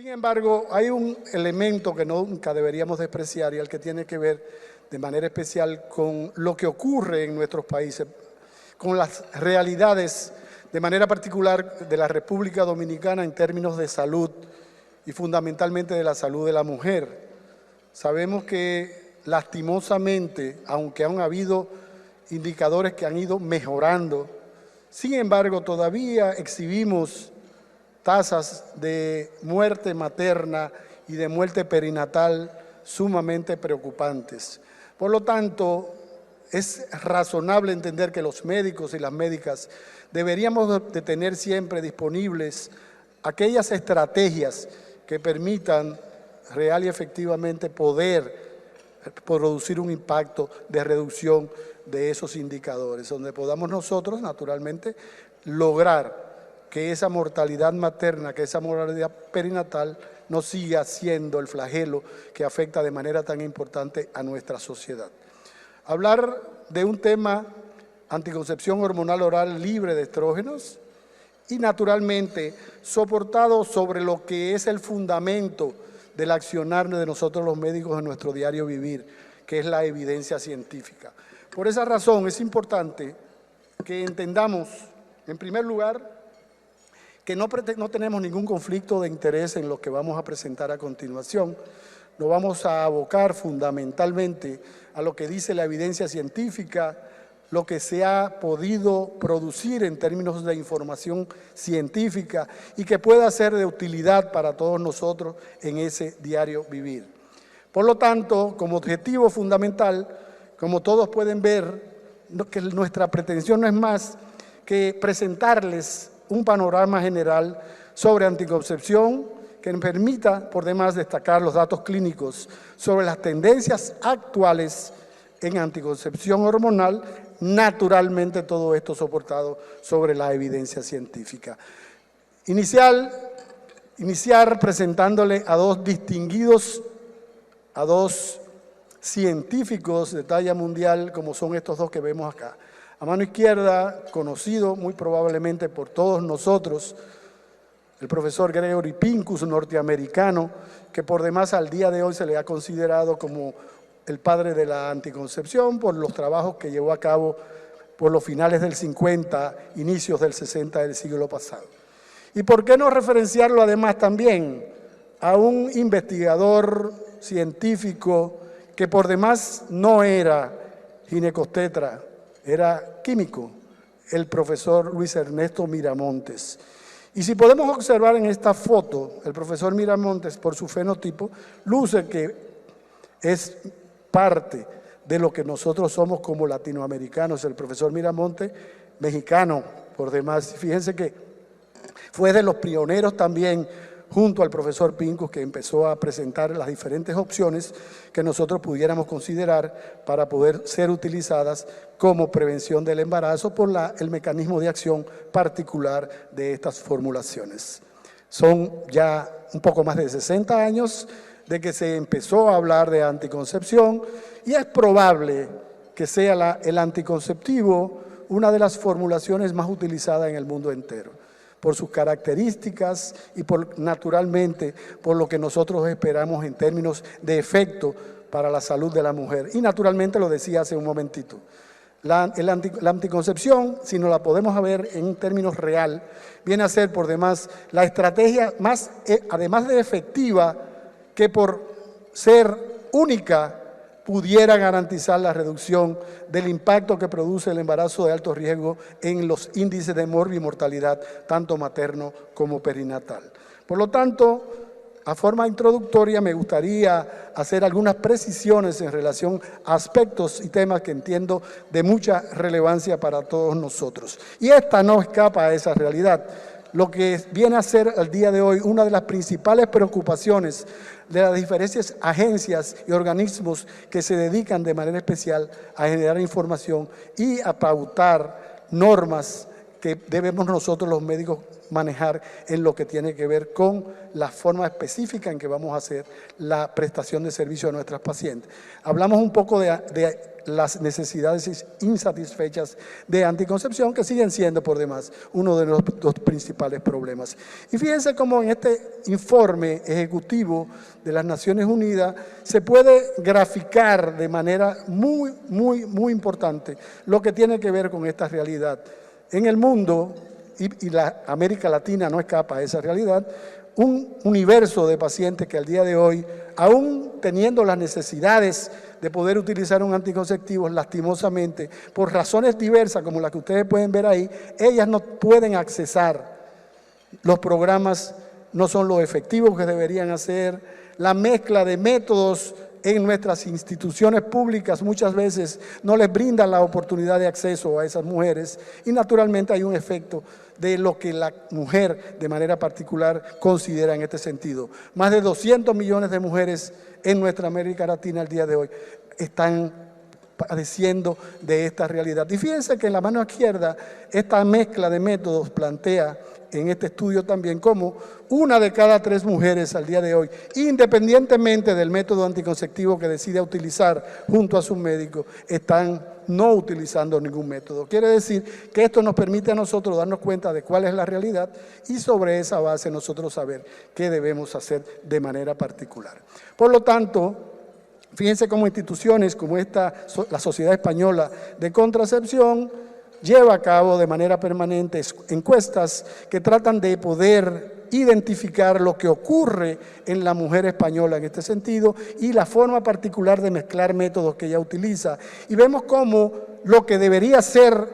Sin embargo, hay un elemento que nunca deberíamos despreciar y el que tiene que ver de manera especial con lo que ocurre en nuestros países, con las realidades de manera particular de la República Dominicana en términos de salud y fundamentalmente de la salud de la mujer. Sabemos que lastimosamente, aunque han habido indicadores que han ido mejorando, sin embargo todavía exhibimos tasas de muerte materna y de muerte perinatal sumamente preocupantes. Por lo tanto, es razonable entender que los médicos y las médicas deberíamos de tener siempre disponibles aquellas estrategias que permitan real y efectivamente poder producir un impacto de reducción de esos indicadores, donde podamos nosotros, naturalmente, lograr que esa mortalidad materna, que esa mortalidad perinatal no siga siendo el flagelo que afecta de manera tan importante a nuestra sociedad. Hablar de un tema, anticoncepción hormonal oral libre de estrógenos, y naturalmente soportado sobre lo que es el fundamento del accionar de nosotros los médicos en nuestro diario vivir, que es la evidencia científica. Por esa razón es importante que entendamos, en primer lugar, que no tenemos ningún conflicto de interés en lo que vamos a presentar a continuación. Nos vamos a abocar fundamentalmente a lo que dice la evidencia científica, lo que se ha podido producir en términos de información científica y que pueda ser de utilidad para todos nosotros en ese diario vivir. Por lo tanto, como objetivo fundamental, como todos pueden ver, que nuestra pretensión no es más que presentarles un panorama general sobre anticoncepción que nos permita, por demás, destacar los datos clínicos sobre las tendencias actuales en anticoncepción hormonal, naturalmente todo esto soportado sobre la evidencia científica. Iniciar presentándole a dos científicos de talla mundial, como son estos dos que vemos acá. A mano izquierda, conocido muy probablemente por todos nosotros, el profesor Gregory Pincus, norteamericano, que por demás al día de hoy se le ha considerado como el padre de la anticoncepción por los trabajos que llevó a cabo por los finales del 50, inicios del 60 del siglo pasado. ¿Y por qué no referenciarlo además también a un investigador científico que por demás no era ginecobstetra, era químico, el profesor Luis Ernesto Miramontes? Y si podemos observar en esta foto, el profesor Miramontes, por su fenotipo, luce que es parte de lo que nosotros somos como latinoamericanos. El profesor Miramontes, mexicano, por demás. Fíjense que fue de los pioneros también, junto al profesor Pincus, que empezó a presentar las diferentes opciones que nosotros pudiéramos considerar para poder ser utilizadas como prevención del embarazo por el mecanismo de acción particular de estas formulaciones. Son ya un poco más de 60 años de que se empezó a hablar de anticoncepción y es probable que sea el anticonceptivo una de las formulaciones más utilizadas en el mundo entero, por sus características y naturalmente por lo que nosotros esperamos en términos de efecto para la salud de la mujer. Y naturalmente lo decía hace un momentito. La anticoncepción, si no la podemos ver en términos real, viene a ser por demás la estrategia más, además de efectiva, que por ser única pudiera garantizar la reducción del impacto que produce el embarazo de alto riesgo en los índices de morbimortalidad, tanto materno como perinatal. Por lo tanto, a forma introductoria me gustaría hacer algunas precisiones en relación a aspectos y temas que entiendo de mucha relevancia para todos nosotros. Y esta no escapa a esa realidad. Lo que viene a ser al día de hoy una de las principales preocupaciones de las diferentes agencias y organismos que se dedican de manera especial a generar información y a pautar normas que debemos nosotros los médicos manejar en lo que tiene que ver con la forma específica en que vamos a hacer la prestación de servicio a nuestras pacientes. Hablamos un poco de las necesidades insatisfechas de anticoncepción, que siguen siendo por demás uno de los principales problemas. Y fíjense cómo en este informe ejecutivo de las Naciones Unidas se puede graficar de manera muy importante lo que tiene que ver con esta realidad. En el mundo, y la América Latina no escapa a esa realidad, un universo de pacientes que al día de hoy, aún teniendo las necesidades de poder utilizar un anticonceptivo, lastimosamente, por razones diversas como las que ustedes pueden ver ahí, ellas no pueden accesar. Los programas no son lo efectivos que deberían hacer, la mezcla de métodos en nuestras instituciones públicas muchas veces no les brindan la oportunidad de acceso a esas mujeres y naturalmente hay un efecto de lo que la mujer de manera particular considera en este sentido. Más de 200 millones de mujeres en nuestra América Latina al día de hoy están padeciendo de esta realidad. Y fíjense que en la mano izquierda esta mezcla de métodos plantea en este estudio también como 1 de cada 3 mujeres al día de hoy, independientemente del método anticonceptivo que decida utilizar junto a su médico, están no utilizando ningún método. Quiere decir que esto nos permite a nosotros darnos cuenta de cuál es la realidad y sobre esa base nosotros saber qué debemos hacer de manera particular. Por lo tanto, fíjense cómo instituciones como esta, la Sociedad Española de Contracepción, lleva a cabo de manera permanente encuestas que tratan de poder identificar lo que ocurre en la mujer española en este sentido y la forma particular de mezclar métodos que ella utiliza. Y vemos cómo lo que debería ser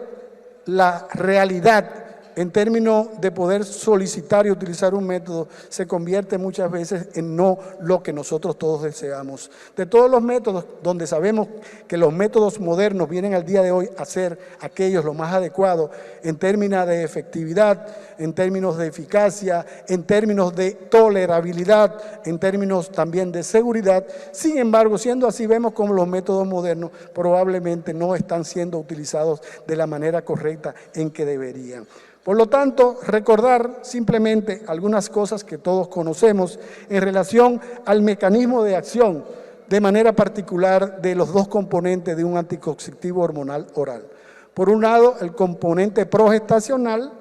la realidad en términos de poder solicitar y utilizar un método, se convierte muchas veces en no lo que nosotros todos deseamos. De todos los métodos, donde sabemos que los métodos modernos vienen al día de hoy a ser aquellos los más adecuados en términos de efectividad, en términos de eficacia, en términos de tolerabilidad, en términos también de seguridad. Sin embargo, siendo así, vemos como los métodos modernos probablemente no están siendo utilizados de la manera correcta en que deberían. Por lo tanto, recordar simplemente algunas cosas que todos conocemos en relación al mecanismo de acción, de manera particular de los 2 componentes de un anticonceptivo hormonal oral. Por un lado, el componente progestacional,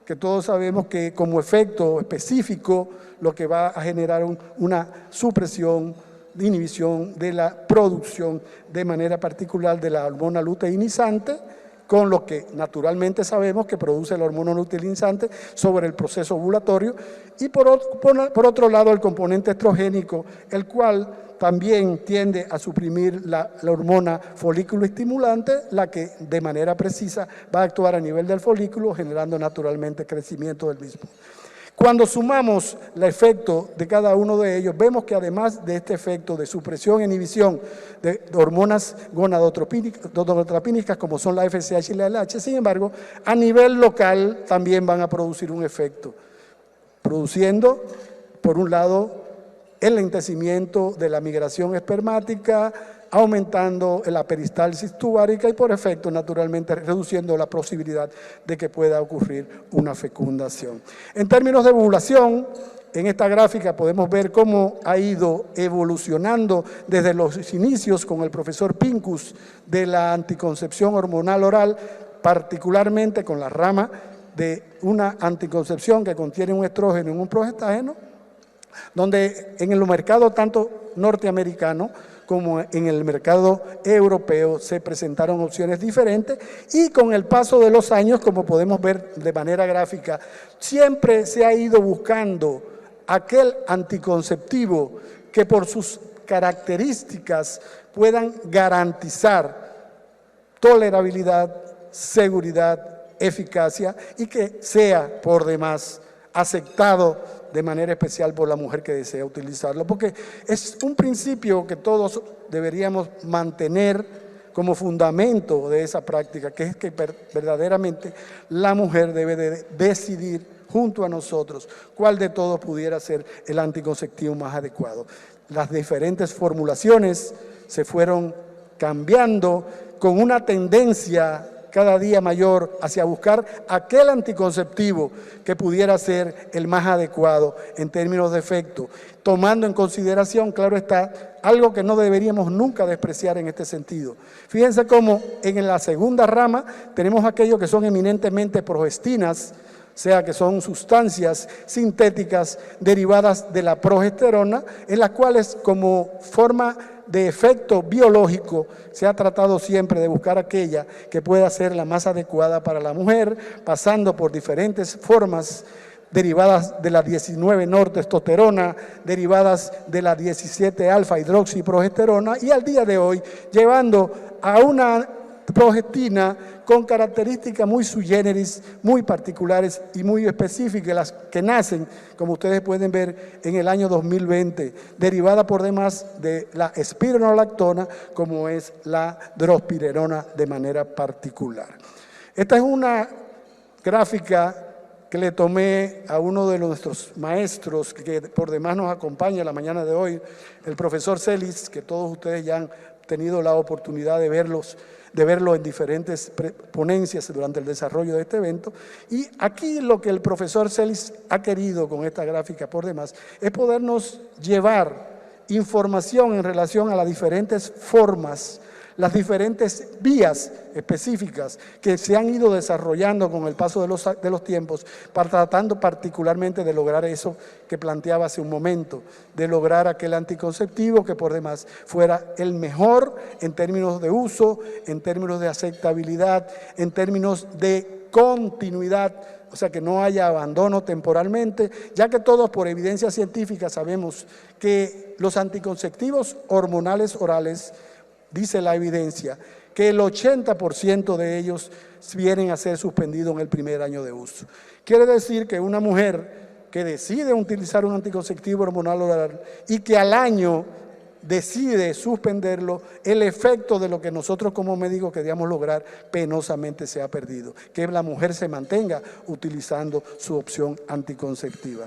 que todos sabemos que como efecto específico lo que va a generar una supresión, de inhibición de la producción de manera particular de la hormona luteinizante, con lo que naturalmente sabemos que produce la hormona luteinizante sobre el proceso ovulatorio, y por otro lado el componente estrogénico, el cual también tiende a suprimir la hormona folículo estimulante, la que de manera precisa va a actuar a nivel del folículo, generando naturalmente crecimiento del mismo. Cuando sumamos el efecto de cada uno de ellos, vemos que además de este efecto de supresión e inhibición de hormonas gonadotropínicas como son la FSH y la LH, sin embargo, a nivel local también van a producir un efecto, produciendo, por un lado, el lentecimiento de la migración espermática, aumentando la peristalsis tubárica y por efecto, naturalmente, reduciendo la posibilidad de que pueda ocurrir una fecundación. En términos de ovulación, en esta gráfica podemos ver cómo ha ido evolucionando desde los inicios con el profesor Pincus de la anticoncepción hormonal oral, particularmente con la rama de una anticoncepción que contiene un estrógeno y un progestágeno, donde en el mercado tanto norteamericano como en el mercado europeo se presentaron opciones diferentes y con el paso de los años, como podemos ver de manera gráfica, siempre se ha ido buscando aquel anticonceptivo que por sus características puedan garantizar tolerabilidad, seguridad, eficacia y que sea por demás aceptado de manera especial por la mujer que desea utilizarlo, porque es un principio que todos deberíamos mantener como fundamento de esa práctica, que es que verdaderamente la mujer debe de decidir junto a nosotros cuál de todos pudiera ser el anticonceptivo más adecuado. Las diferentes formulaciones se fueron cambiando con una tendencia cada día mayor hacia buscar aquel anticonceptivo que pudiera ser el más adecuado en términos de efecto, tomando en consideración, claro está, algo que no deberíamos nunca despreciar en este sentido. Fíjense cómo en la segunda rama tenemos aquellos que son eminentemente progestinas, o sea, que son sustancias sintéticas derivadas de la progesterona, en las cuales como forma de efecto biológico se ha tratado siempre de buscar aquella que pueda ser la más adecuada para la mujer, pasando por diferentes formas derivadas de la 19-nortestosterona, derivadas de la 17-alfa-hidroxiprogesterona y al día de hoy llevando a una progestina con características muy sui generis, muy particulares y muy específicas, las que nacen, como ustedes pueden ver, en el año 2020, derivada por demás de la espironolactona, como es la drospirenona de manera particular. Esta es una gráfica que le tomé a uno de nuestros maestros, que por demás nos acompaña la mañana de hoy, el profesor Celis, que todos ustedes ya han tenido la oportunidad de verlo en diferentes ponencias durante el desarrollo de este evento. Y aquí lo que el profesor Celis ha querido con esta gráfica por demás es podernos llevar información en relación a las diferentes formas, las diferentes vías específicas que se han ido desarrollando con el paso de los tiempos, tratando particularmente de lograr eso que planteaba hace un momento, de lograr aquel anticonceptivo que por demás fuera el mejor en términos de uso, en términos de aceptabilidad, en términos de continuidad, o sea, que no haya abandono temporalmente, ya que todos por evidencia científica sabemos que los anticonceptivos hormonales orales, dice la evidencia, que el 80% de ellos vienen a ser suspendidos en el primer año de uso. Quiere decir que una mujer que decide utilizar un anticonceptivo hormonal oral y que al año decide suspenderlo, el efecto de lo que nosotros como médicos queríamos lograr penosamente se ha perdido, que la mujer se mantenga utilizando su opción anticonceptiva.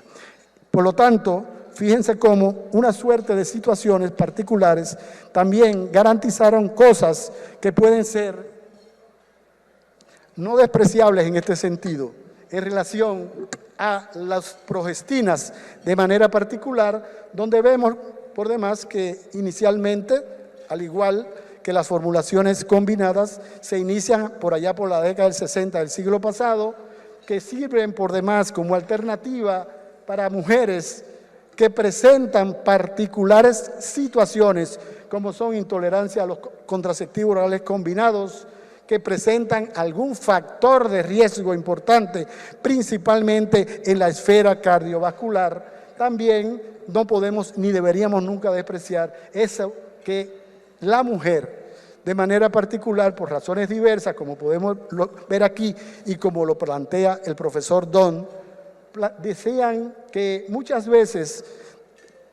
Por lo tanto, fíjense cómo una suerte de situaciones particulares también garantizaron cosas que pueden ser no despreciables en este sentido, en relación a las progestinas de manera particular, donde vemos por demás que inicialmente, al igual que las formulaciones combinadas, se inician por allá por la década del 60 del siglo pasado, que sirven por demás como alternativa para mujeres que presentan particulares situaciones como son intolerancia a los contraceptivos orales combinados, que presentan algún factor de riesgo importante, principalmente en la esfera cardiovascular. También no podemos ni deberíamos nunca despreciar eso que la mujer, de manera particular, por razones diversas, como podemos ver aquí y como lo plantea el profesor Don, decían que muchas veces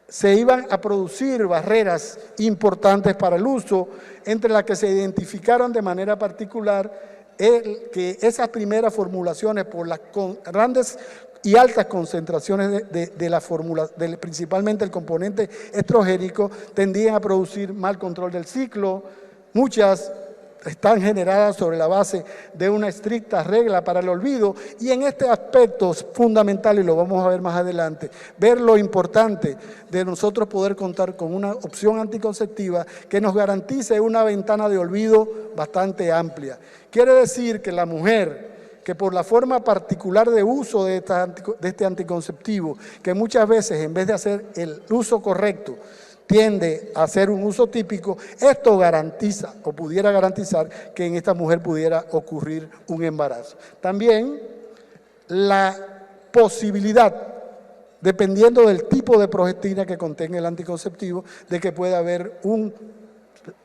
se iban a producir barreras importantes para el uso, entre las que se identificaron de manera particular que esas primeras formulaciones por las grandes y altas concentraciones de la fórmula, principalmente el componente estrogénico, tendían a producir mal control del ciclo. Muchas están generadas sobre la base de una estricta regla para el olvido, y en este aspecto es fundamental, y lo vamos a ver más adelante, ver lo importante de nosotros poder contar con una opción anticonceptiva que nos garantice una ventana de olvido bastante amplia. Quiere decir que la mujer que por la forma particular de uso de este anticonceptivo, que muchas veces en vez de hacer el uso correcto, tiende a hacer un uso típico, esto garantiza o pudiera garantizar que en esta mujer pudiera ocurrir un embarazo. También la posibilidad, dependiendo del tipo de progestina que contenga el anticonceptivo, de que pueda haber un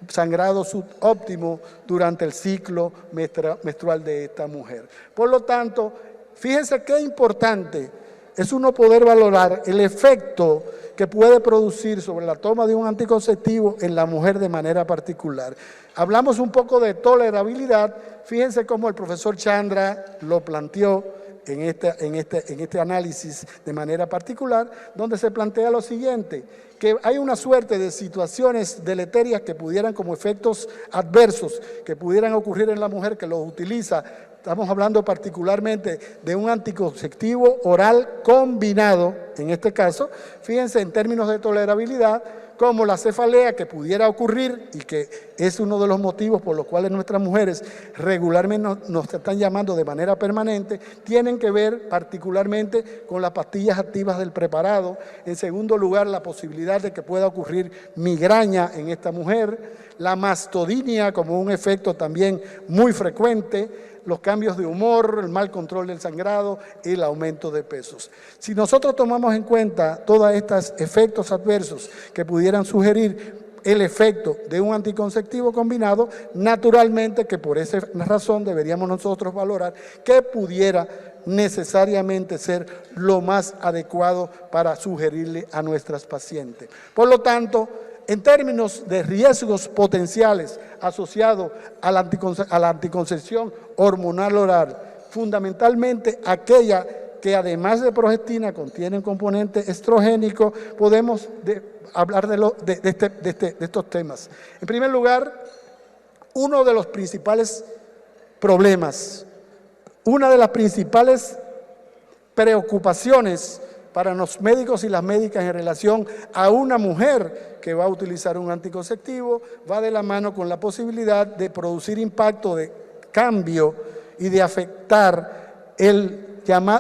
sangrado subóptimo durante el ciclo menstrual de esta mujer. Por lo tanto, fíjense qué importante es uno poder valorar el efecto que puede producir sobre la toma de un anticonceptivo en la mujer de manera particular. Hablamos un poco de tolerabilidad. Fíjense cómo el profesor Chandra lo planteó en este análisis de manera particular, donde se plantea lo siguiente, que hay una suerte de situaciones deleterias que pudieran, como efectos adversos, que pudieran ocurrir en la mujer que los utiliza. Estamos hablando particularmente de un anticonceptivo oral combinado, en este caso, fíjense en términos de tolerabilidad, como la cefalea que pudiera ocurrir y que es uno de los motivos por los cuales nuestras mujeres regularmente nos están llamando de manera permanente, tienen que ver particularmente con las pastillas activas del preparado. En segundo lugar, la posibilidad de que pueda ocurrir migraña en esta mujer, la mastodinia como un efecto también muy frecuente, los cambios de humor, el mal control del sangrado y el aumento de pesos. Si nosotros tomamos en cuenta todos estos efectos adversos que pudieran sugerir el efecto de un anticonceptivo combinado, naturalmente que por esa razón deberíamos nosotros valorar que pudiera necesariamente ser lo más adecuado para sugerirle a nuestras pacientes. Por lo tanto, en términos de riesgos potenciales asociados a la anticoncepción hormonal oral, fundamentalmente aquella que además de progestina contiene un componente estrogénico, podemos hablar de estos temas. En primer lugar, uno de los principales problemas, una de las principales preocupaciones para los médicos y las médicas en relación a una mujer que va a utilizar un anticonceptivo, va de la mano con la posibilidad de producir impacto de cambio y de afectar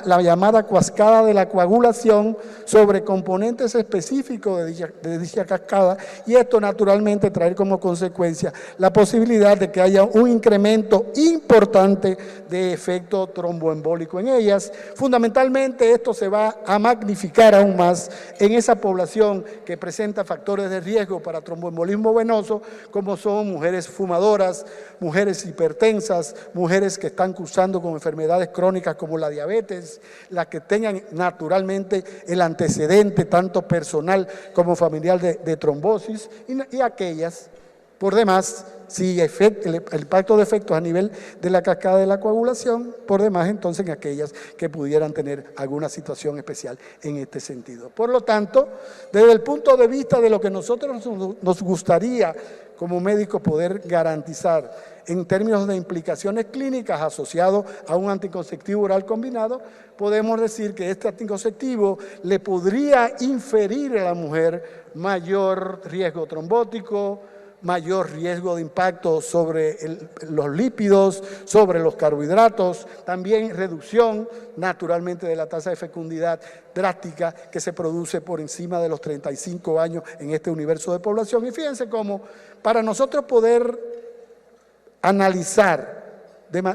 la llamada cascada de la coagulación sobre componentes específicos de dicha cascada, y esto naturalmente traer como consecuencia la posibilidad de que haya un incremento importante de efecto tromboembólico en ellas. Fundamentalmente esto se va a magnificar aún más en esa población que presenta factores de riesgo para tromboembolismo venoso, como son mujeres fumadoras, mujeres hipertensas, mujeres que están cursando con enfermedades crónicas como la diabetes, las que tengan naturalmente el antecedente tanto personal como familiar de trombosis, y aquellas, por demás, si el impacto de efectos a nivel de la cascada de la coagulación, por demás entonces en aquellas que pudieran tener alguna situación especial en este sentido. Por lo tanto, desde el punto de vista de lo que nosotros nos gustaría como médicos poder garantizar en términos de implicaciones clínicas asociados a un anticonceptivo oral combinado, podemos decir que este anticonceptivo le podría inferir a la mujer mayor riesgo trombótico, mayor riesgo de impacto sobre los lípidos, sobre los carbohidratos, también reducción naturalmente de la tasa de fecundidad drástica que se produce por encima de los 35 años en este universo de población. Y fíjense cómo para nosotros poder analizar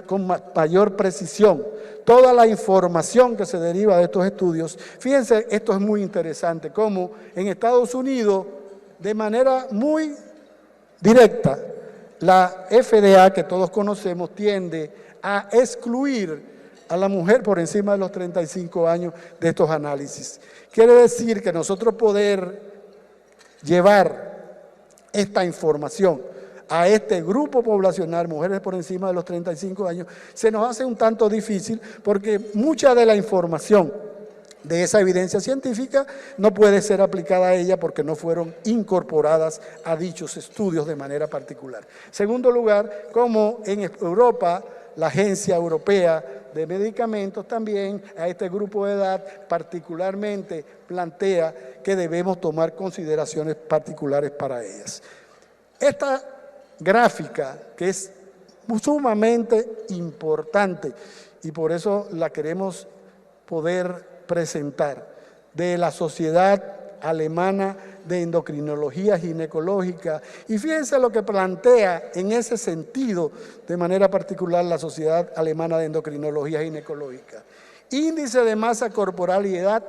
con mayor precisión toda la información que se deriva de estos estudios, fíjense, esto es muy interesante, cómo en Estados Unidos, de manera muy directa, la FDA, que todos conocemos, tiende a excluir a la mujer por encima de los 35 años de estos análisis. Quiere decir que nosotros poder llevar esta información a este grupo poblacional, mujeres por encima de los 35 años, se nos hace un tanto difícil porque mucha de la información de esa evidencia científica no puede ser aplicada a ella porque no fueron incorporadas a dichos estudios de manera particular. Segundo lugar, como en Europa, la Agencia Europea de Medicamentos también a este grupo de edad particularmente plantea que debemos tomar consideraciones particulares para ellas. Esta gráfica, que es sumamente importante y por eso la queremos poder presentar, de la Sociedad Alemana de Endocrinología Ginecológica, y fíjense lo que plantea en ese sentido de manera particular la Sociedad Alemana de Endocrinología Ginecológica. Índice de masa corporal y edad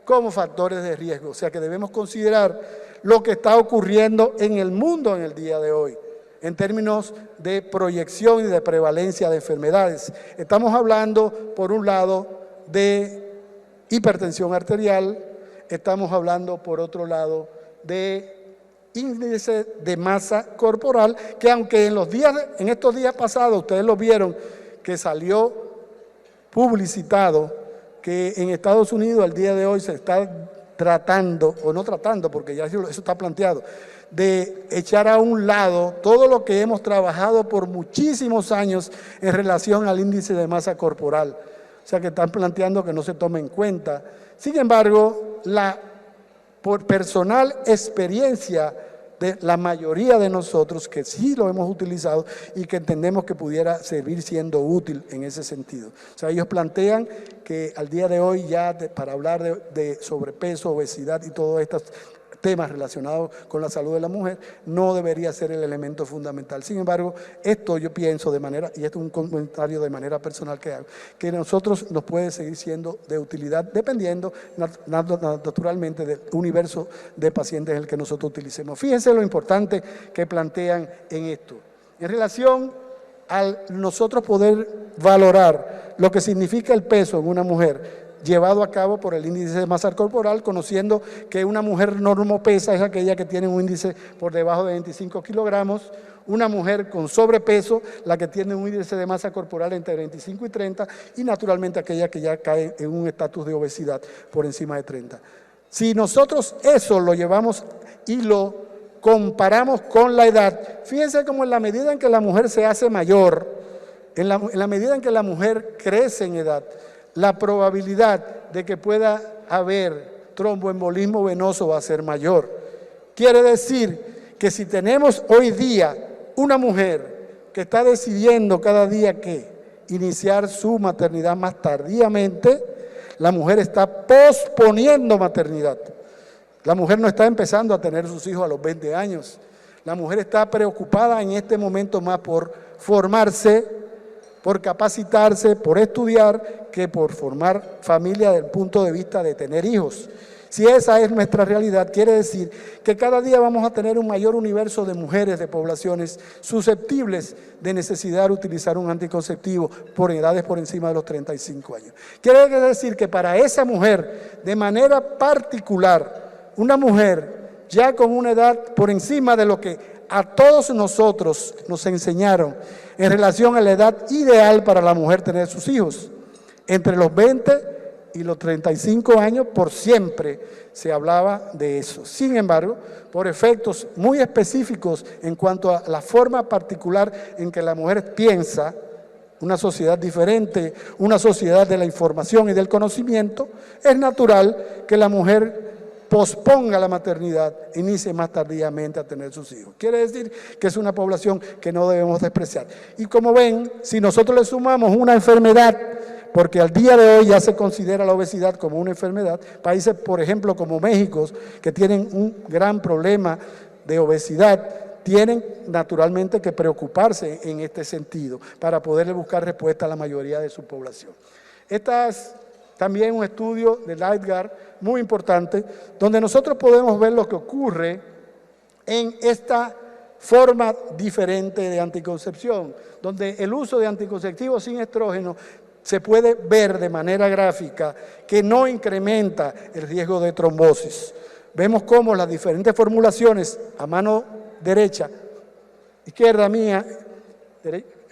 como factores de riesgo, o sea que debemos considerar lo que está ocurriendo en el mundo en el día de hoy, en términos de proyección y de prevalencia de enfermedades. Estamos hablando, por un lado, de hipertensión arterial, estamos hablando, por otro lado, de índice de masa corporal, que aunque en estos días pasados, ustedes lo vieron, que salió publicitado que en Estados Unidos al día de hoy se está tratando, o no tratando, porque ya eso está planteado, de echar a un lado todo lo que hemos trabajado por muchísimos años en relación al índice de masa corporal. O sea, que están planteando que no se tome en cuenta. Sin embargo, por personal experiencia de la mayoría de nosotros que sí lo hemos utilizado y que entendemos que pudiera seguir siendo útil en ese sentido. O sea, ellos plantean que al día de hoy ya para hablar de sobrepeso, obesidad y todos estos temas relacionados con la salud de la mujer, no debería ser el elemento fundamental. Sin embargo, esto yo pienso de manera, y esto es un comentario de manera personal que hago, que nosotros nos puede seguir siendo de utilidad dependiendo naturalmente del universo de pacientes en el que nosotros utilicemos. Fíjense lo importante que plantean en esto. En relación al nosotros poder valorar lo que significa el peso en una mujer, llevado a cabo por el índice de masa corporal, conociendo que una mujer normopesa es aquella que tiene un índice por debajo de 25 kilogramos, una mujer con sobrepeso, la que tiene un índice de masa corporal entre 25 y 30, y naturalmente aquella que ya cae en un estatus de obesidad por encima de 30. Si nosotros eso lo llevamos y lo comparamos con la edad, fíjense cómo en la medida en que la mujer se hace mayor, en la medida en que la mujer crece en edad, la probabilidad de que pueda haber tromboembolismo venoso va a ser mayor. Quiere decir que si tenemos hoy día una mujer que está decidiendo cada día que iniciar su maternidad más tardíamente, la mujer está posponiendo maternidad. La mujer no está empezando a tener sus hijos a los 20 años. La mujer está preocupada en este momento más por formarse, por capacitarse, por estudiar, que por formar familia desde el punto de vista de tener hijos. Si esa es nuestra realidad, quiere decir que cada día vamos a tener un mayor universo de mujeres, de poblaciones susceptibles de necesidad de utilizar un anticonceptivo por edades por encima de los 35 años. Quiere decir que para esa mujer, de manera particular, una mujer ya con una edad por encima de lo que a todos nosotros nos enseñaron en relación a la edad ideal para la mujer tener sus hijos, entre los 20 y los 35 años, por siempre se hablaba de eso. Sin embargo, por efectos muy específicos en cuanto a la forma particular en que la mujer piensa, una sociedad diferente, una sociedad de la información y del conocimiento, es natural que la mujer posponga la maternidad, inicie más tardíamente a tener sus hijos. Quiere decir que es una población que no debemos despreciar. Y como ven, si nosotros le sumamos una enfermedad, porque al día de hoy ya se considera la obesidad como una enfermedad, países, por ejemplo, como México, que tienen un gran problema de obesidad, tienen naturalmente que preocuparse en este sentido para poderle buscar respuesta a la mayoría de su población. Esta es también un estudio de Lightgard muy importante, donde nosotros podemos ver lo que ocurre en esta forma diferente de anticoncepción, donde el uso de anticonceptivos sin estrógeno se puede ver de manera gráfica que no incrementa el riesgo de trombosis. Vemos cómo las diferentes formulaciones a mano derecha, izquierda mía,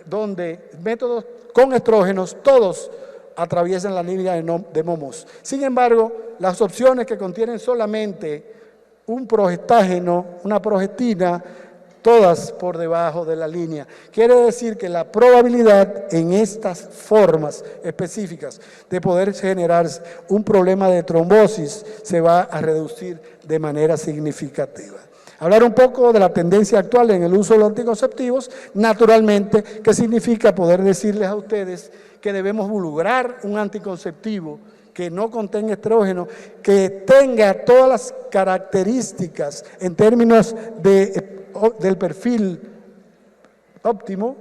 donde métodos con estrógenos, todos atraviesan la línea de Momos. Sin embargo, las opciones que contienen solamente un progestágeno, una progestina, todas por debajo de la línea. Quiere decir que la probabilidad en estas formas específicas de poder generar un problema de trombosis se va a reducir de manera significativa. Hablar un poco de la tendencia actual en el uso de los anticonceptivos, naturalmente, ¿qué significa poder decirles a ustedes que debemos lograr un anticonceptivo que no contenga estrógeno, que tenga todas las características en términos del perfil óptimo?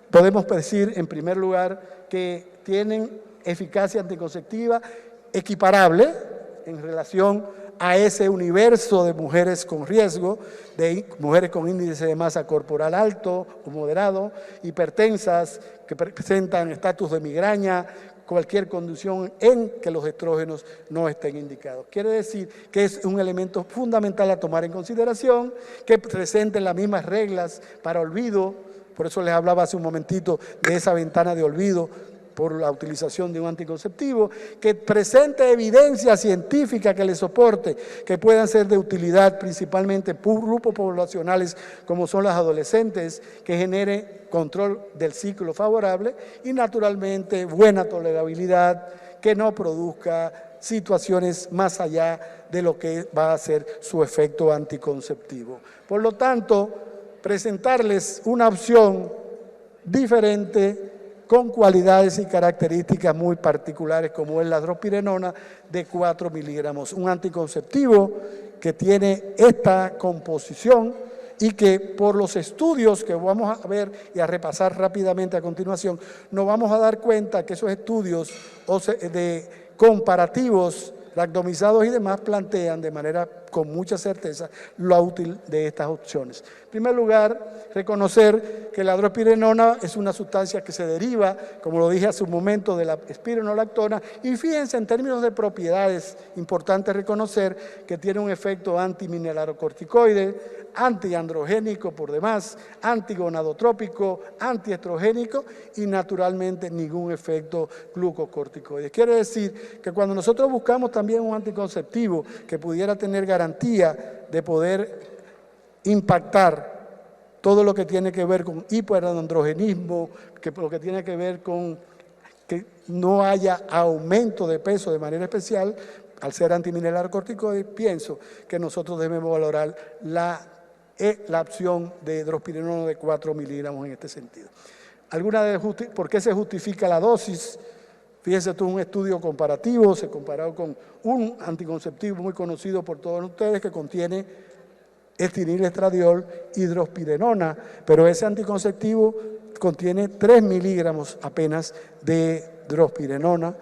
Podemos decir, en primer lugar, que tienen eficacia anticonceptiva equiparable en relación a ese universo de mujeres con riesgo, de mujeres con índice de masa corporal alto o moderado, hipertensas, que presentan estatus de migraña, cualquier condición en que los estrógenos no estén indicados. Quiere decir que es un elemento fundamental a tomar en consideración, que presenten las mismas reglas para olvido. Por eso les hablaba hace un momentito de esa ventana de olvido, por la utilización de un anticonceptivo, que presente evidencia científica que le soporte, que puedan ser de utilidad principalmente por grupos poblacionales como son las adolescentes, que genere control del ciclo favorable y naturalmente buena tolerabilidad, que no produzca situaciones más allá de lo que va a ser su efecto anticonceptivo. Por lo tanto, presentarles una opción diferente con cualidades y características muy particulares como es la drospirenona de 4 miligramos, un anticonceptivo que tiene esta composición y que por los estudios que vamos a ver y a repasar rápidamente a continuación, nos vamos a dar cuenta que esos estudios de comparativos randomizados y demás plantean de manera con mucha certeza lo útil de estas opciones. En primer lugar, reconocer que la drospirenona es una sustancia que se deriva, como lo dije hace un momento, de la espironolactona, y fíjense en términos de propiedades, importante reconocer que tiene un efecto antimineralocorticoide, antiandrogénico por demás, antigonadotrópico, antiestrogénico y naturalmente ningún efecto glucocorticoide. Quiere decir que cuando nosotros buscamos también un anticonceptivo que pudiera tener garantía de poder impactar todo lo que tiene que ver con hiperandrogenismo, lo que tiene que ver con que no haya aumento de peso de manera especial, al ser antimineralocorticoide, pienso que nosotros debemos valorar la opción de drospirenona de 4 miligramos en este sentido. ¿Por qué se justifica la dosis? Fíjense, esto es un estudio comparativo, se comparó con un anticonceptivo muy conocido por todos ustedes que contiene etinilestradiol y drospirenona, pero ese anticonceptivo contiene 3 miligramos apenas de drospirenona.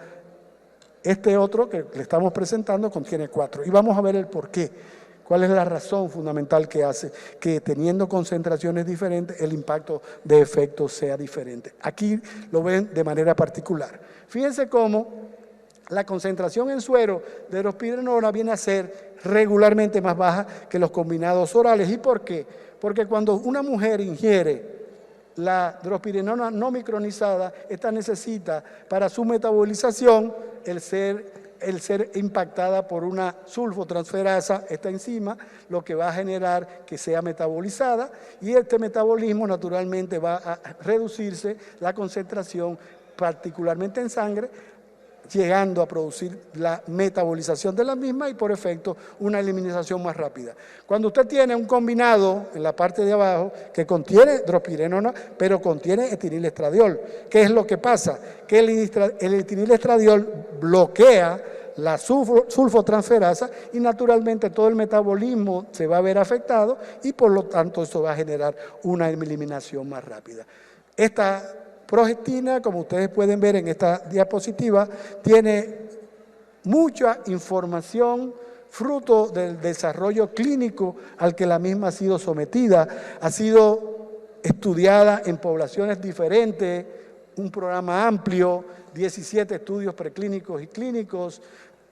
Este otro que le estamos presentando contiene 4 y vamos a ver el por qué. ¿Cuál es la razón fundamental que hace que teniendo concentraciones diferentes el impacto de efecto sea diferente? Aquí lo ven de manera particular. Fíjense cómo la concentración en suero de drospirenona viene a ser regularmente más baja que los combinados orales. ¿Y por qué? Porque cuando una mujer ingiere la drospirenona no micronizada, esta necesita para su metabolización el ser impactada por una sulfotransferasa, esta enzima, lo que va a generar que sea metabolizada y este metabolismo naturalmente va a reducirse la concentración particularmente en sangre, llegando a producir la metabolización de la misma y por efecto una eliminación más rápida. Cuando usted tiene un combinado en la parte de abajo que contiene drospirenona, pero contiene etinilestradiol, ¿qué es lo que pasa? Que el etinilestradiol bloquea la sulfotransferasa y naturalmente todo el metabolismo se va a ver afectado y por lo tanto eso va a generar una eliminación más rápida. Esta progestina, como ustedes pueden ver en esta diapositiva, tiene mucha información fruto del desarrollo clínico al que la misma ha sido sometida, ha sido estudiada en poblaciones diferentes, un programa amplio, 17 estudios preclínicos y clínicos,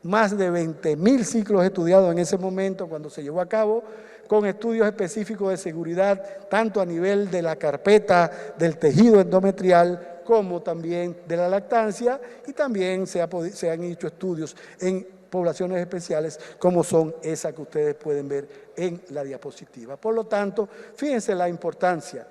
más de 20.000 ciclos estudiados en ese momento cuando se llevó a cabo, con estudios específicos de seguridad, tanto a nivel de la carpeta del tejido endometrial como también de la lactancia, y también se han hecho estudios en poblaciones especiales como son esas que ustedes pueden ver en la diapositiva. Por lo tanto, fíjense la importancia,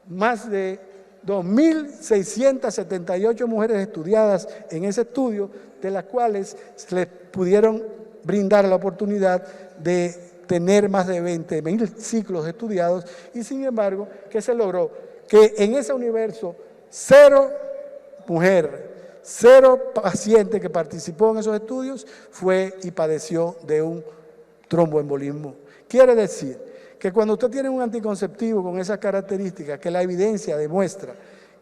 más de 2.678 mujeres estudiadas en ese estudio, de las cuales se les pudieron brindar la oportunidad de tener más de 20.000 ciclos estudiados y sin embargo, ¿qué se logró? Que en ese universo 0 mujer, 0 paciente que participó en esos estudios fue y padeció de un tromboembolismo. Quiere decir que cuando usted tiene un anticonceptivo con esas características, que la evidencia demuestra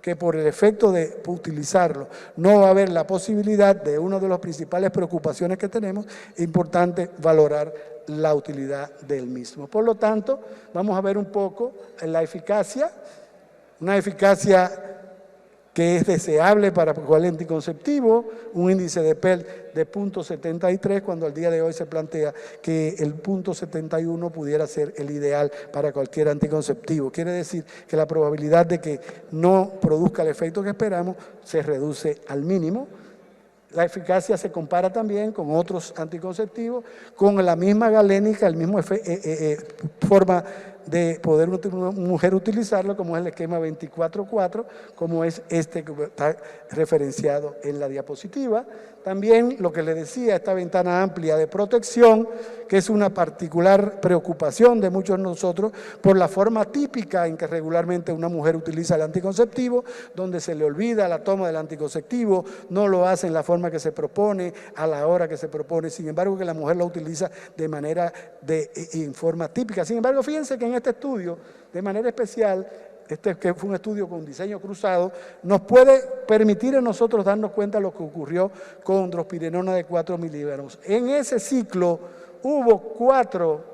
que por el efecto de utilizarlo no va a haber la posibilidad de una de las principales preocupaciones que tenemos, es importante valorar la utilidad del mismo. Por lo tanto, vamos a ver un poco la eficacia, una eficacia que es deseable para cualquier anticonceptivo, un índice de PERL de 0.73, cuando al día de hoy se plantea que el 0.71 pudiera ser el ideal para cualquier anticonceptivo. Quiere decir que la probabilidad de que no produzca el efecto que esperamos se reduce al mínimo. La eficacia se compara también con otros anticonceptivos, con la misma galénica, el mismo forma de poder una mujer utilizarlo, como es el esquema 24-4, como es este que está referenciado en la diapositiva. También lo que le decía, esta ventana amplia de protección, que es una particular preocupación de muchos de nosotros por la forma típica en que regularmente una mujer utiliza el anticonceptivo, donde se le olvida la toma del anticonceptivo, no lo hace en la forma que se propone, a la hora que se propone, sin embargo que la mujer lo utiliza de manera en forma típica. Sin embargo, fíjense que en este estudio, de manera especial, que fue un estudio con diseño cruzado, nos puede permitir a nosotros darnos cuenta de lo que ocurrió con drospirenona de 4 miligramos. En ese ciclo hubo cuatro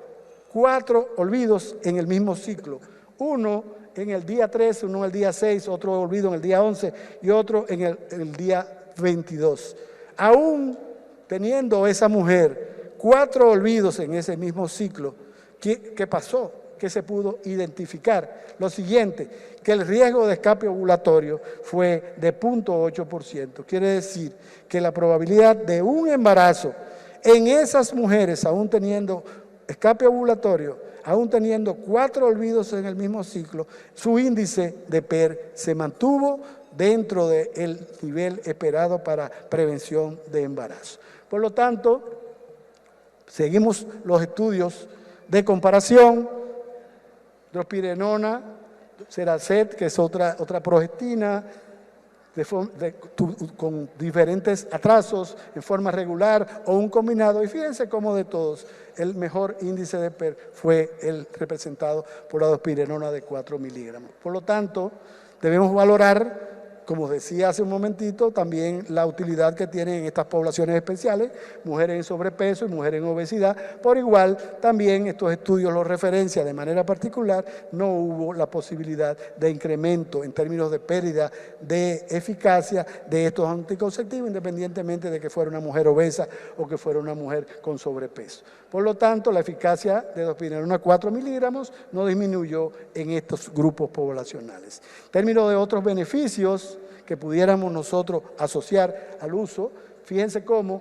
olvidos en el mismo ciclo. Uno en el día 13, uno en el día 6, otro olvido en el día 11 y otro en el día 22. Aún teniendo esa mujer 4 olvidos en ese mismo ciclo, ¿qué pasó? Que se pudo identificar. Lo siguiente, que el riesgo de escape ovulatorio fue de 0.8%. Quiere decir que la probabilidad de un embarazo en esas mujeres, aún teniendo escape ovulatorio, aún teniendo 4 olvidos en el mismo ciclo, su índice de PER se mantuvo dentro del nivel esperado para prevención de embarazo. Por lo tanto, seguimos los estudios de comparación. Drospirenona, Cerazet, que es otra progestina, con diferentes atrasos en forma regular o un combinado. Y fíjense cómo de todos el mejor índice de PER fue el representado por la drospirenona de 4 miligramos. Por lo tanto, debemos valorar, como decía hace un momentito, también la utilidad que tienen en estas poblaciones especiales, mujeres en sobrepeso y mujeres en obesidad. Por igual, también estos estudios los referencian de manera particular, no hubo la posibilidad de incremento en términos de pérdida de eficacia de estos anticonceptivos, independientemente de que fuera una mujer obesa o que fuera una mujer con sobrepeso. Por lo tanto, la eficacia de drospirenona 4 miligramos no disminuyó en estos grupos poblacionales. En términos de otros beneficios que pudiéramos nosotros asociar al uso, fíjense cómo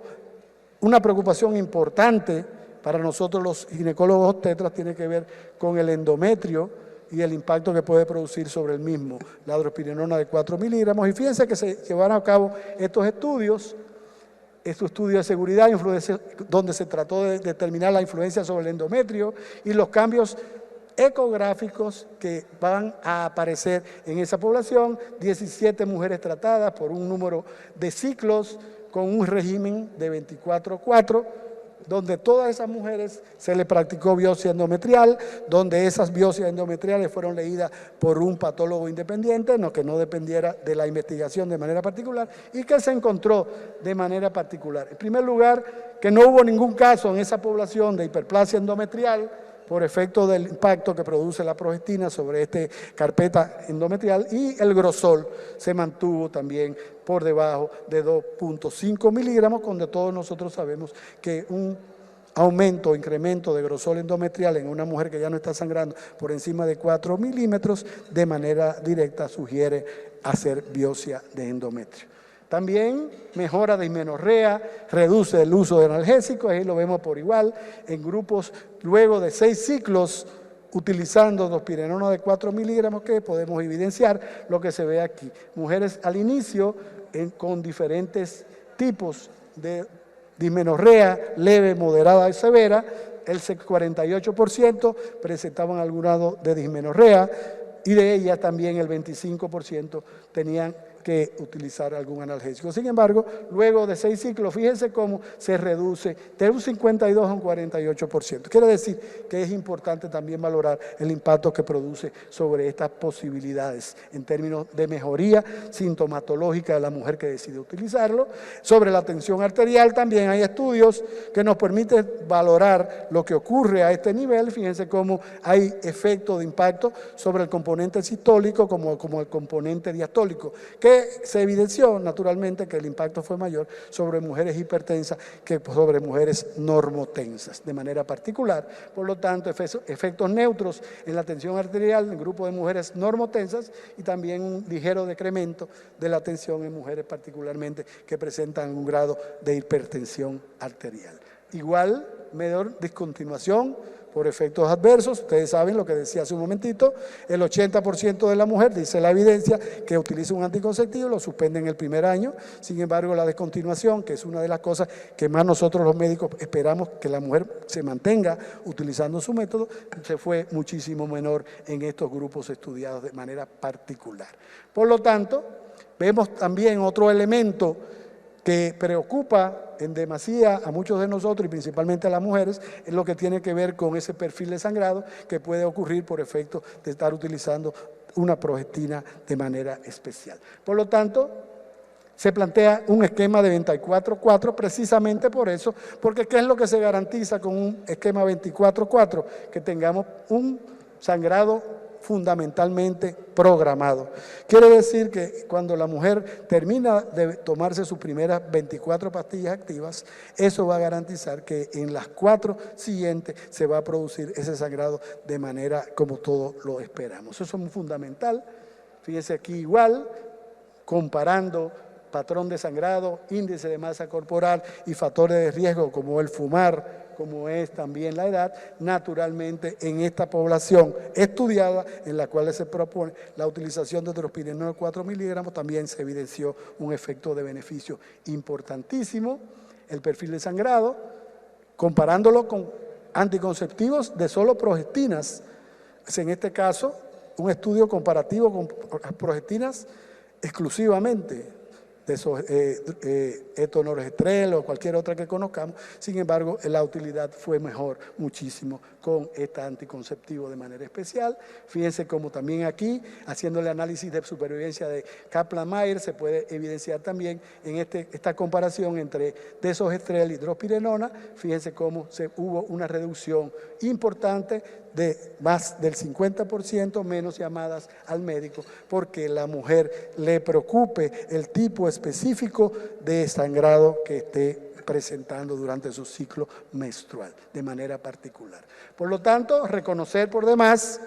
una preocupación importante para nosotros los ginecólogos obstetras tiene que ver con el endometrio y el impacto que puede producir sobre el mismo, la drospirenona de 4 miligramos. Y fíjense que se llevaron a cabo estos estudios de seguridad, donde se trató de determinar la influencia sobre el endometrio y los cambios ecográficos que van a aparecer en esa población, 17 mujeres tratadas por un número de ciclos con un régimen de 24/4, donde todas esas mujeres se le practicó biopsia endometrial, donde esas biopsias endometriales fueron leídas por un patólogo independiente, que no dependiera de la investigación de manera particular, y que se encontró de manera particular. En primer lugar, que no hubo ningún caso en esa población de hiperplasia endometrial por efecto del impacto que produce la progestina sobre esta carpeta endometrial, y el grosor se mantuvo también por debajo de 2.5 miligramos, donde todos nosotros sabemos que un aumento o incremento de grosor endometrial en una mujer que ya no está sangrando por encima de 4 milímetros de manera directa sugiere hacer biopsia de endometrio. También mejora de dismenorrea, reduce el uso de analgésicos, ahí lo vemos por igual, en grupos luego de 6 ciclos utilizando drospirenona de 4 miligramos, que podemos evidenciar lo que se ve aquí. Mujeres al inicio con diferentes tipos de dismenorrea, leve, moderada y severa, el 48% presentaban algún grado de dismenorrea y de ellas también el 25% tenían que utilizar algún analgésico. Sin embargo, luego de 6 ciclos, fíjense cómo se reduce de un 52 a un 48%. Quiere decir que es importante también valorar el impacto que produce sobre estas posibilidades en términos de mejoría sintomatológica de la mujer que decide utilizarlo. Sobre la tensión arterial también hay estudios que nos permiten valorar lo que ocurre a este nivel. Fíjense cómo hay efecto de impacto sobre el componente sistólico como el componente diastólico, que que se evidenció naturalmente que el impacto fue mayor sobre mujeres hipertensas que sobre mujeres normotensas, de manera particular. Por lo tanto, efectos neutros en la tensión arterial en el grupo de mujeres normotensas y también un ligero decremento de la tensión en mujeres particularmente que presentan un grado de hipertensión arterial. Igual, menor discontinuación por efectos adversos. Ustedes saben lo que decía hace un momentito, el 80% de la mujer, dice la evidencia, que utiliza un anticonceptivo lo suspende en el primer año. Sin embargo, la descontinuación, que es una de las cosas que más nosotros los médicos esperamos que la mujer se mantenga utilizando su método, se fue muchísimo menor en estos grupos estudiados de manera particular. Por lo tanto, vemos también otro elemento que preocupa en demasía a muchos de nosotros y principalmente a las mujeres, es lo que tiene que ver con ese perfil de sangrado que puede ocurrir por efecto de estar utilizando una progestina de manera especial. Por lo tanto, se plantea un esquema de 24/4 precisamente por eso, porque ¿qué es lo que se garantiza con un esquema 24/4? Que tengamos un sangrado fundamentalmente programado. Quiere decir que cuando la mujer termina de tomarse sus primeras 24 pastillas activas, eso va a garantizar que en las 4 siguientes se va a producir ese sangrado de manera como todos lo esperamos. Eso es muy fundamental. Fíjense aquí igual, comparando patrón de sangrado, índice de masa corporal y factores de riesgo como el fumar, como es también la edad, naturalmente en esta población estudiada en la cual se propone la utilización de drospirenol de 4 miligramos, también se evidenció un efecto de beneficio importantísimo. El perfil de sangrado, comparándolo con anticonceptivos de solo progestinas, en este caso un estudio comparativo con progestinas exclusivamente, de esos etonorgestrel o cualquier otra que conozcamos. Sin embargo, la utilidad fue mejor muchísimo con este anticonceptivo de manera especial. Fíjense como también aquí, haciendo el análisis de supervivencia de Kaplan-Meier, se puede evidenciar también en esta comparación entre desogestrel y drospirenona. Fíjense cómo hubo una reducción importante de más del 50% menos llamadas al médico, porque la mujer le preocupe el tipo específico de sangrado que esté presentando durante su ciclo menstrual, de manera particular. Por lo tanto, reconocer por demás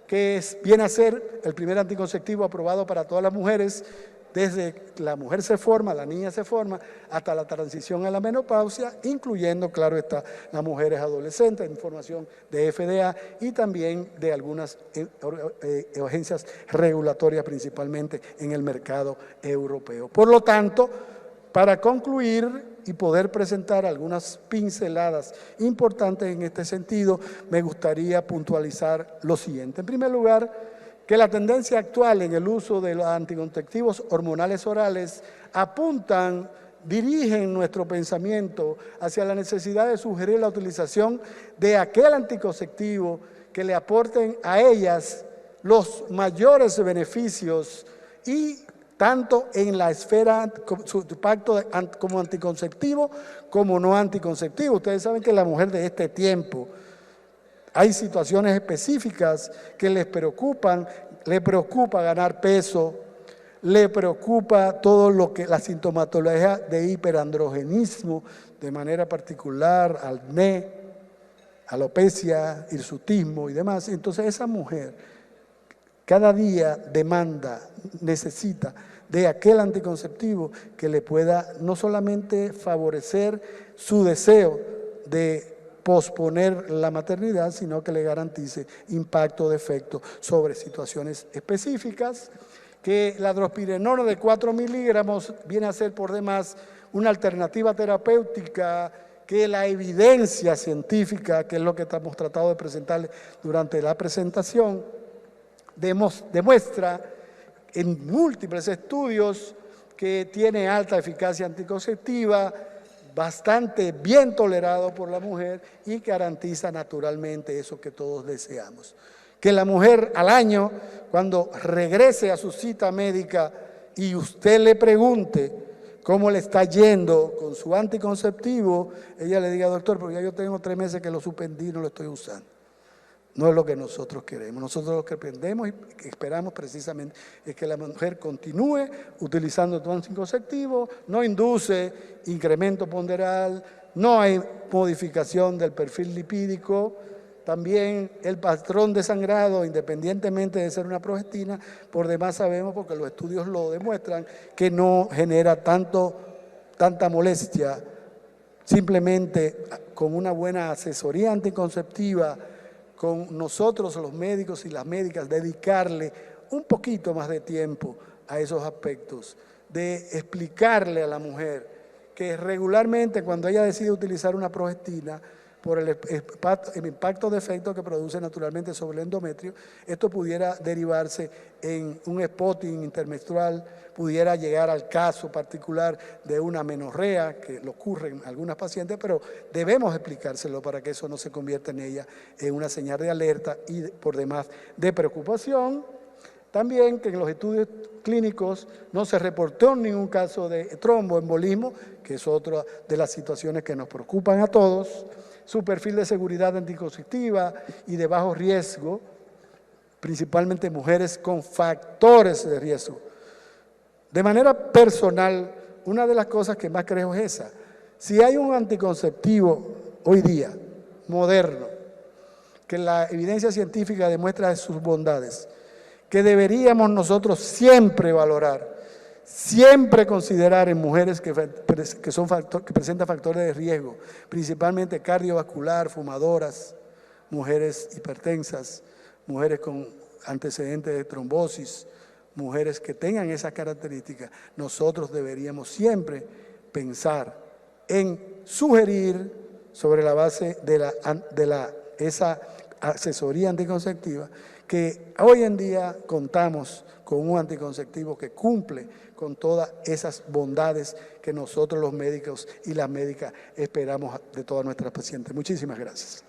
que viene a ser el primer anticonceptivo aprobado para todas las mujeres, desde la mujer se forma, la niña se forma, hasta la transición a la menopausia, incluyendo, claro está, las mujeres adolescentes, información de FDA y también de algunas agencias regulatorias, principalmente en el mercado europeo. Por lo tanto, para concluir y poder presentar algunas pinceladas importantes en este sentido, me gustaría puntualizar lo siguiente. En primer lugar, que la tendencia actual en el uso de los anticonceptivos hormonales orales dirigen nuestro pensamiento hacia la necesidad de sugerir la utilización de aquel anticonceptivo que le aporten a ellas los mayores beneficios y tanto en la esfera, su impacto como anticonceptivo como no anticonceptivo. Ustedes saben que la mujer de este tiempo, hay situaciones específicas que les preocupan, le preocupa ganar peso, le preocupa todo lo que la sintomatología de hiperandrogenismo, de manera particular, acné, alopecia, hirsutismo y demás. Entonces esa mujer cada día necesita de aquel anticonceptivo que le pueda no solamente favorecer su deseo de posponer la maternidad, sino que le garantice impacto de efecto sobre situaciones específicas, que la drospirenona de 4 miligramos viene a ser por demás una alternativa terapéutica que la evidencia científica, que es lo que hemos tratado de presentarle durante la presentación, demuestra en múltiples estudios que tiene alta eficacia anticonceptiva, bastante bien tolerado por la mujer y garantiza naturalmente eso que todos deseamos. Que la mujer al año, cuando regrese a su cita médica y usted le pregunte cómo le está yendo con su anticonceptivo, ella le diga, doctor, pero ya yo tengo 3 meses que lo suspendí y no lo estoy usando. No es lo que nosotros queremos. Nosotros lo que pretendemos y esperamos precisamente es que la mujer continúe utilizando todo anticonceptivo, no induce incremento ponderal, no hay modificación del perfil lipídico. También el patrón de sangrado, independientemente de ser una progestina, por demás sabemos, porque los estudios lo demuestran, que no genera tanta molestia. Simplemente con una buena asesoría anticonceptiva, con nosotros los médicos y las médicas, dedicarle un poquito más de tiempo a esos aspectos, de explicarle a la mujer que regularmente cuando ella decide utilizar una progestina, por el impacto de efecto que produce naturalmente sobre el endometrio, esto pudiera derivarse en un spotting intermenstrual, pudiera llegar al caso particular de una amenorrea, que le ocurre en algunas pacientes, pero debemos explicárselo para que eso no se convierta en ella en una señal de alerta y por demás de preocupación. También que en los estudios clínicos no se reportó ningún caso de tromboembolismo, que es otra de las situaciones que nos preocupan a todos. Su perfil de seguridad anticonceptiva y de bajo riesgo, principalmente mujeres con factores de riesgo. De manera personal, una de las cosas que más creo es esa. Si hay un anticonceptivo hoy día, moderno, que la evidencia científica demuestra sus bondades, que deberíamos nosotros siempre valorar, siempre considerar en mujeres que presentan factores de riesgo, principalmente cardiovascular, fumadoras, mujeres hipertensas, mujeres con antecedentes de trombosis, mujeres que tengan esas características. Nosotros deberíamos siempre pensar en sugerir sobre la base de esa asesoría anticonceptiva que hoy en día contamos con un anticonceptivo que cumple con todas esas bondades que nosotros los médicos y las médicas esperamos de todas nuestras pacientes. Muchísimas gracias.